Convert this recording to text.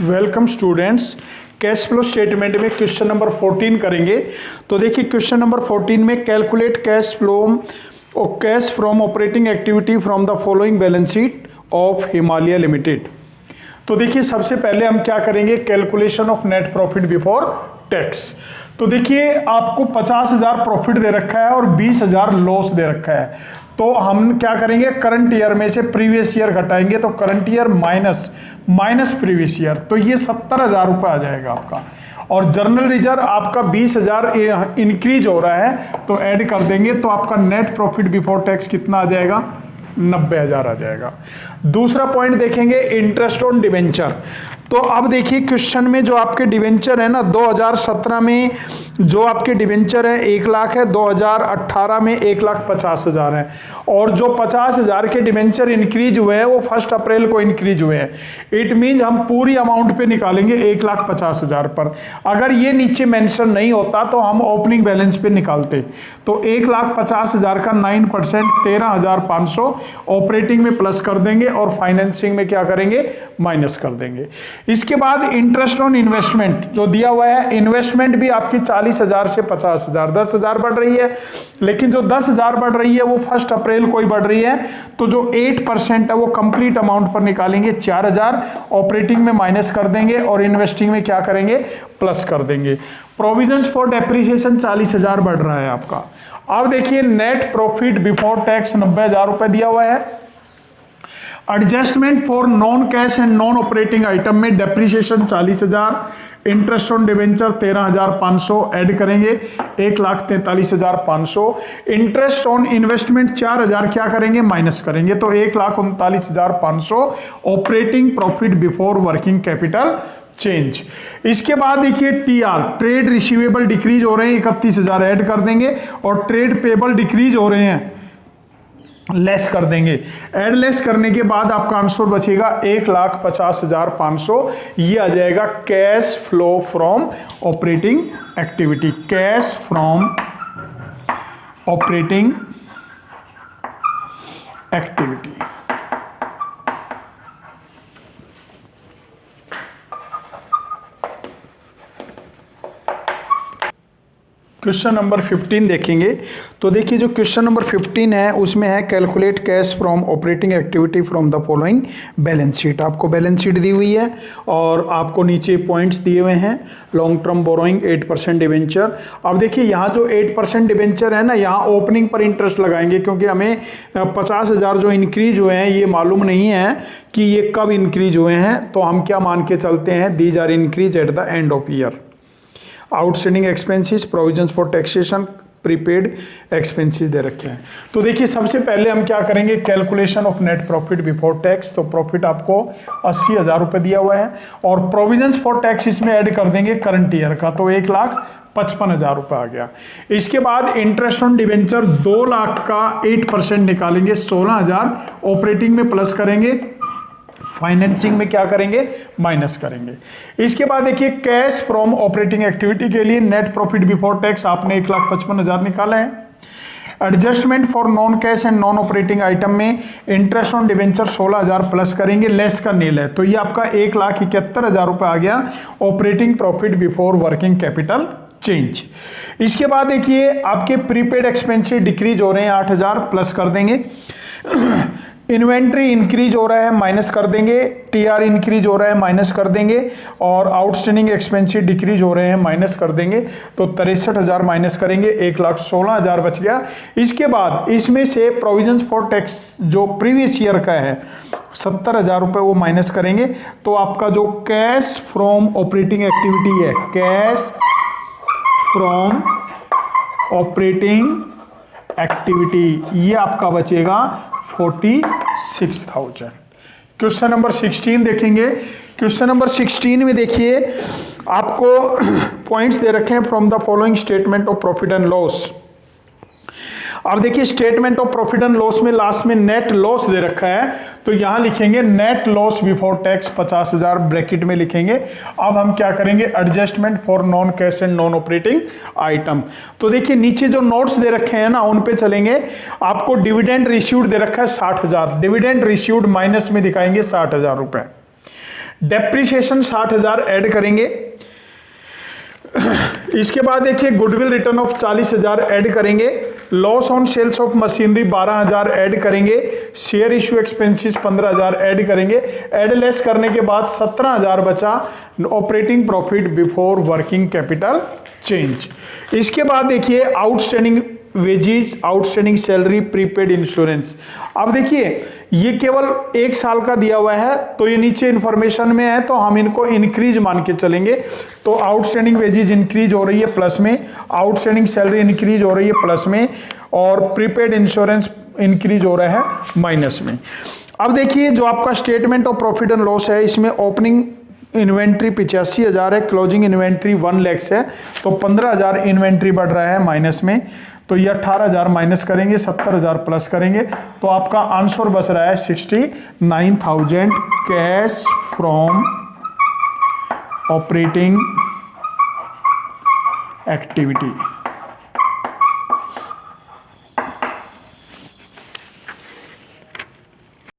Welcome students. Cash flow statement में question number 14 करेंगे। तो देखिए क्वेश्चन नंबर 14 में कैलकुलेट कैश फ्लो और cash from operating activity from the following balance sheet of Himalaya limited. तो देखिए सबसे पहले हम क्या करेंगे, calculation of net profit before tax. तो देखिए आपको 50,000 प्रॉफिट दे रखा है और 20,000 लॉस दे रखा है। तो हम क्या करेंगे, करंट ईयर में से प्रीवियस ईयर घटाएंगे, तो current year minus previous year, तो ये 70,000 रुपये आ जाएगा आपका। और जर्नल रिजर्व आपका 20,000 इंक्रीज हो रहा है, तो ऐड कर देंगे, तो आपका नेट प्रॉफिट बिफोर टैक्स कितना आ जाएगा, 90,000 आ जाएगा। दूसरा पॉइंट देखेंगे, इंटरेस्ट ऑन डिवेंचर। तो अब देखिए क्वेश्चन में जो आपके डिवेंचर है ना, 2017 में जो आपके डिवेंचर है 1 लाख है, 2018 में 1,50,000 है, और जो 50,000 के डिवेंचर इंक्रीज हुए हैं वो 1 अप्रैल को इंक्रीज हुए हैं। इट मीन्स हम पूरी अमाउंट पे निकालेंगे 1,50,000 पर। अगर ये नीचे मेंशन नहीं होता तो हम ओपनिंग बैलेंस पे निकालते। तो 1,50,000 का 9% 13,500 ऑपरेटिंग में प्लस कर देंगे और फाइनेंसिंग में क्या करेंगे, माइनस कर देंगे। इसके बाद इंटरेस्ट ऑन इन्वेस्टमेंट जो दिया हुआ है, इन्वेस्टमेंट भी आपकी 40,000 से 50,000 10,000 बढ़ रही है, लेकिन जो 10,000 बढ़ रही है वो 1 अप्रैल को ही बढ़ रही है। तो जो 8% है वो कंप्लीट अमाउंट पर निकालेंगे, 4,000 ऑपरेटिंग में माइनस कर देंगे और इन्वेस्टिंग में क्या करेंगे, प्लस कर देंगे। प्रोविजंस फॉर डेप्रिसिएशन 40,000 बढ़ रहा है आपका। अब देखिए नेट प्रॉफिट बिफोर टैक्स 90,000 रुपए दिया हुआ है। Adjustment for non cash and non operating item में depreciation 40,000, interest on debenture 13,500 add करेंगे, 1,43,500। इंटरेस्ट ऑन इन्वेस्टमेंट 4,000 क्या करेंगे, माइनस करेंगे, तो 1,39,500 operating profit before working capital change. इसके बाद देखिए टीआर, ट्रेड रिसीवेबल डिक्रीज हो रहे हैं, 31,000 ऐड कर देंगे, और ट्रेड पेबल डिक्रीज हो रहे हैं, लेस कर देंगे। एड लेस करने के बाद आपका आंसर बचेगा 1,50,500। ये आ जाएगा cash flow from operating activity, cash from operating activity. Question number 15 देखेंगे। तो देखिए जो क्वेश्चन नंबर 15 है उसमें है calculate cash from operating activity from the following balance sheet. आपको बैलेंस शीट दी हुई है और आपको नीचे पॉइंट्स दिए हुए हैं। Long term borrowing 8% debenture. अब देखिए यहाँ जो 8% डिवेंचर है ना, यहाँ ओपनिंग पर इंटरेस्ट लगाएंगे, क्योंकि हमें 50,000 जो इंक्रीज हुए हैं ये मालूम नहीं है कि ये कब इंक्रीज हुए हैं, तो हम क्या मान के चलते हैं, these are increase at the end of year. Outstanding expenses, provisions for taxation, prepaid expenses दे रखे हैं। तो देखिए सबसे पहले हम क्या करेंगे, calculation of net profit before tax. तो प्रॉफिट आपको 80,000 रुपये दिया हुआ है और प्रोविजंस फॉर टैक्स इसमें ऐड कर देंगे करंट ईयर का, तो 1,55,000 रुपये आ गया। इसके बाद इंटरेस्ट ऑन डिवेंचर 2 लाख का 8% निकालेंगे, 16,000 ऑपरेटिंग में प्लस करेंगे, फाइनेंसिंग में क्या करेंगे, माइनस करेंगे। इसके बाद देखिए कैश फ्रॉम ऑपरेटिंग एक्टिविटी के लिए नेट प्रॉफिट बिफोर टैक्स आपने 1,55,000 निकाला है। Adjustment for non cash and non operating item में इंटरेस्ट ऑन डिवेंचर 16,000 प्लस करेंगे, लेस का नील है, तो ये आपका 1,71,000 रुपये आ गया operating profit before working capital change. इसके बाद देखिए आपके प्रीपेड एक्सपेंसेस डिक्रीज हो रहे हैं, 8,000 प्लस कर देंगे। इन्वेंट्री इंक्रीज हो रहा है, माइनस कर देंगे। टीआर इंक्रीज हो रहा है, माइनस कर देंगे। और आउटस्टैंडिंग एक्सपेंसेस डिक्रीज हो रहे हैं, माइनस कर देंगे, तो 63,000 माइनस करेंगे, 1,16,000 बच गया। इसके बाद इसमें से प्रोविजंस फॉर टैक्स जो प्रीवियस ईयर का है 70,000 रुपये वो माइनस करेंगे, तो आपका जो कैश फ्रॉम ऑपरेटिंग एक्टिविटी है, कैश फ्रॉम ऑपरेटिंग एक्टिविटी, ये आपका बचेगा 46,000। क्वेश्चन नंबर 16 देखेंगे। क्वेश्चन नंबर 16 में देखिए आपको पॉइंट्स दे रखे हैं from the following statement of profit and loss. अब देखिए statement of profit and loss में लास्ट में नेट लॉस दे रखा है, तो यहां लिखेंगे net loss before tax 50,000 bracket में लिखेंगे। अब हम क्या करेंगे, adjustment for non cash and non operating item. तो देखिए नीचे जो नोट्स दे रखे हैं ना उन पे चलेंगे। आपको डिविडेंड रिसीव्ड दे रखा है 60,000, डिविडेंड रिसीव्ड माइनस में दिखाएंगे 60,000 रुपए। डेप्रिसिएशन 60,000 ऐड करेंगे। इसके बाद देखिए गुडविल रिटर्न ऑफ 40,000 ऐड करेंगे, loss on sales of machinery 12,000 add करेंगे, शेयर इश्यू एक्सपेंसेस 15,000 ऐड करेंगे। ऐड लेस करने के बाद 17,000 बचा operating profit before working capital change. इसके बाद देखिए outstanding wages, outstanding salary, prepaid insurance. अब देखिए ये केवल 1 साल का दिया हुआ है, तो ये नीचे इंफॉर्मेशन में है तो हम इनको इंक्रीज मान के चलेंगे। तो आउटस्टैंडिंग वेजेस इंक्रीज हो रही है प्लस में, आउटस्टैंडिंग सैलरी इंक्रीज हो रही है प्लस में, और प्रीपेड इंश्योरेंस इंक्रीज हो रहा है माइनस में। अब देखिए जो आपका statement of profit and loss है, इसमें ओपनिंग इन्वेंट्री 85,000 है, क्लोजिंग इन्वेंट्री 1 लाख है, तो 15,000 इन्वेंट्री बढ़ रहा है माइनस में। तो ये 18,000 माइनस करेंगे, 70,000 प्लस करेंगे, तो आपका आंसर बच रहा है 69,000 कैश फ्रॉम ऑपरेटिंग एक्टिविटी।